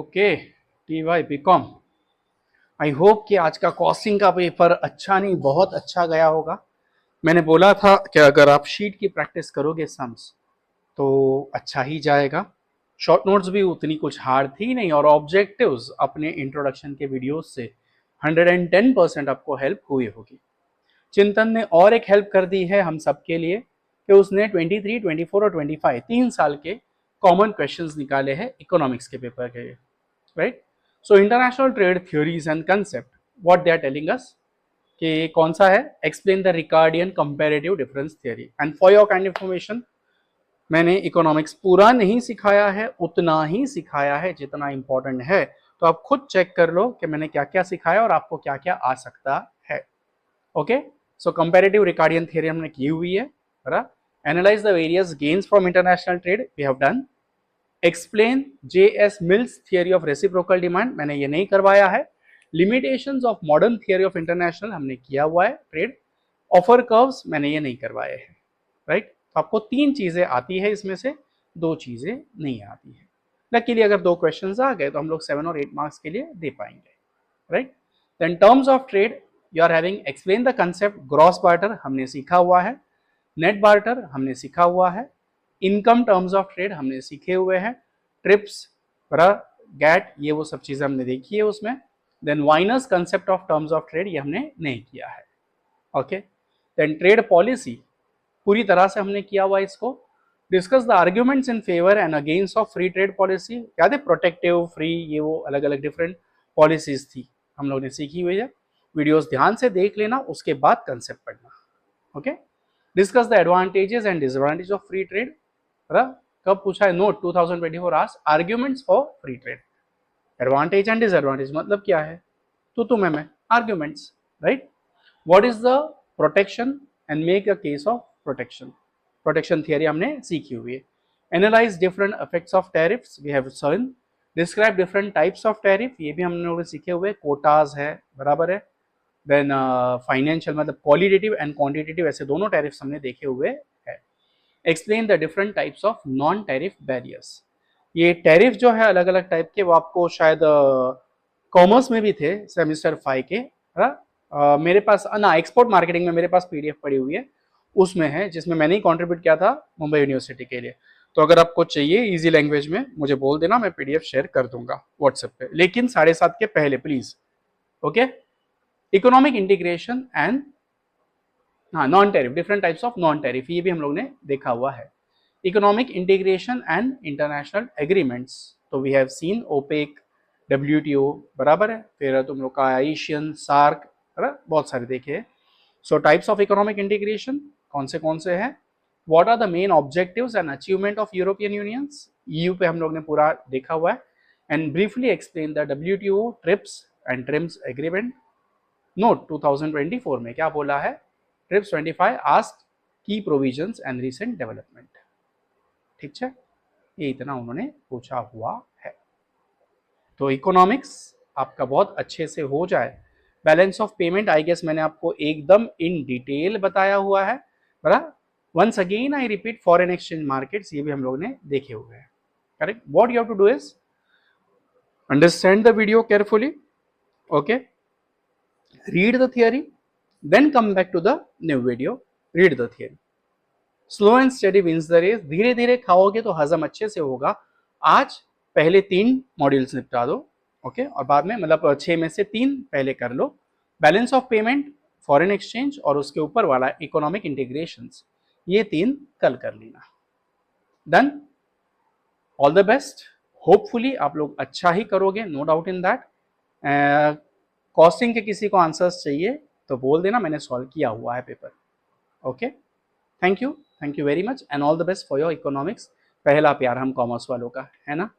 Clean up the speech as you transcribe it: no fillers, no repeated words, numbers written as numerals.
Okay T Y B com. I hope कि आज का कॉस्टिंग का पेपर अच्छा नहीं बहुत अच्छा गया होगा। मैंने बोला था कि अगर आप शीट की प्रैक्टिस करोगे सम्स तो अच्छा ही जाएगा। शॉर्ट नोट्स भी उतनी कुछ हार्ड थी नहीं और ऑब्जेक्टिव्स अपने इंट्रोडक्शन के वीडियोस से 110% आपको हेल्प हुई होगी। चिंतन ने और एक हेल्प कर दी है हम सबके लिए कि उसने 23, 24 और 25 3 साल के कॉमन क्वेश्चंस निकाले हैं इकोनॉमिक्स के पेपर के लिए, right. So international trade theories and concept what they are telling us कि कौन सा है, explain the Ricardian comparative difference theory. And for your kind information, मैंने इकोनॉमिक्स पूरा नहीं सिखाया है, उतना ही सिखाया है जितना इंपॉर्टेंट है। तो आप खुद चेक कर लो कि मैंने क्या क्या सिखाया और आपको क्या क्या आ सकता है। Okay, so comparative Ricardian theory हमने की हुई है, बराबर। Analyse the various gains from international trade we have done. Explain J.S. Mill's theory of reciprocal demand, मैंने ये नहीं करवाया है। Limitations of modern theory of international हमने किया हुआ है ट्रेड। ऑफर कर्व्स मैंने ये नहीं करवाए हैं, राइट। तो आपको 3 चीजें आती है, इसमें से 2 चीजें नहीं आती है। लकीली अगर 2 क्वेश्चंस आ गए तो हम लोग 7 और 8 मार्क्स के लिए दे पाएंगे, right. Then terms of trade you are having explain the concept gross barter हमने सीखा हुआ है, नेट बार्टर हमने सीखा हुआ है, इनकम टर्म्स ऑफ ट्रेड हमने सीखे हुए हैं, ट्रिप्स, गैट, ये वो सब चीजें हमने देखी है उसमें। Then Viner's concept of terms of trade ये हमने नहीं किया है। ओके, देन ट्रेड पॉलिसी पूरी तरह से हमने किया हुआ इसको। Discuss the arguments in favour and against of free trade policy, याद है प्रोटेक्टिव, फ्री, ये वो अलग अलग डिफरेंट पॉलिसीज थी, हम लोग ने सीखी हुई है। वीडियोस ध्यान से देख लेना, उसके बाद कंसेप्ट पढ़ना। Okay, discuss the advantages and disadvantage of free trade. कब पूछा है, note 2024 asked arguments for free trade. Advantage and disadvantage मतलब क्या है, तो तुम्हें मैं arguments, right. What is the protection and make a case of protection, protection theory हमने सीखी हुई है। Analyse different effects of tariffs we have seen. Describe different types of tariff, ये भी हमने लोग सीखे हुए। कोटाज है, बराबर है। देन फाइनेंशियल मतलब क्वालिटेटिव एंड क्वांटिटेटिव, ऐसे दोनों टैरिफ्स हमने देखे हुए हैं। Explain the different types of non tariff barriers, ये टैरिफ जो है अलग अलग टाइप के, वो आपको शायद कॉमर्स में भी थे सेमेस्टर 5 के, मेरे पास ना एक्सपोर्ट मार्केटिंग में मेरे पास पीडीएफ पड़ी हुई है, उसमें है, जिसमें मैंने ही कंट्रीब्यूट किया था मुंबई यूनिवर्सिटी के लिए। तो अगर आपको चाहिए इजी लैंग्वेज में मुझे बोल देना, मैं पीडीएफ शेयर कर दूंगा व्हाट्सएप पे, लेकिन 7:30 के पहले please. Okay, economic integration and non tariff, different types of non tariff, ये भी हम लोग ने देखा हुआ है। Economic integration and international agreements, तो we have seen OPEC, WTO, बराबर है। फिर तुम लोग का एशियन, सार्क, बहुत सारे देखे। So types of economic integration कौन से हैं, what are the main objectives and achievement of European unions, EU पे हम लोग ने पूरा देखा हुआ है। And briefly explain the WTO, TRIPS and TRIMS agreement. Note 2024 में क्या बोला है, ट्रिप्स 25 आस्क्ड की प्रोविजंस एंड रिसेंट डेवलपमेंट, ठीक है, ये इतना उन्होंने पूछा हुआ है। तो इकोनॉमिक्स आपका बहुत अच्छे से हो जाए। Balance of payment I guess मैंने आपको एकदम इन डिटेल बताया हुआ है, बराबर। Once again I repeat, foreign exchange markets, ये भी हम लोग ने देखे हुए हैं, correct. What you have to do is understand the video carefully, okay, read the theory, then come back to the new video, read the theory. Slow and steady wins the race, धीरे धीरे खाओगे तो हजम अच्छे से होगा। आज पहले 3 मॉड्यूल्स निपटा दो, ओके, और बाद में मतलब 6 में से 3 पहले कर लो। Balance of payment, foreign exchange और उसके ऊपर वाला इकोनॉमिक इंटीग्रेशंस, ये 3 कल कर लेना। Done, all the best, hopefully आप लोग अच्छा ही करोगे, no doubt in that. Costing के किसी को आंसर्स चाहिए तो बोल देना, मैंने सॉल्व किया हुआ है paper. Okay, thank you very much and all the best for your economics. पहला प्यार हम कॉमर्स वालों का है ना।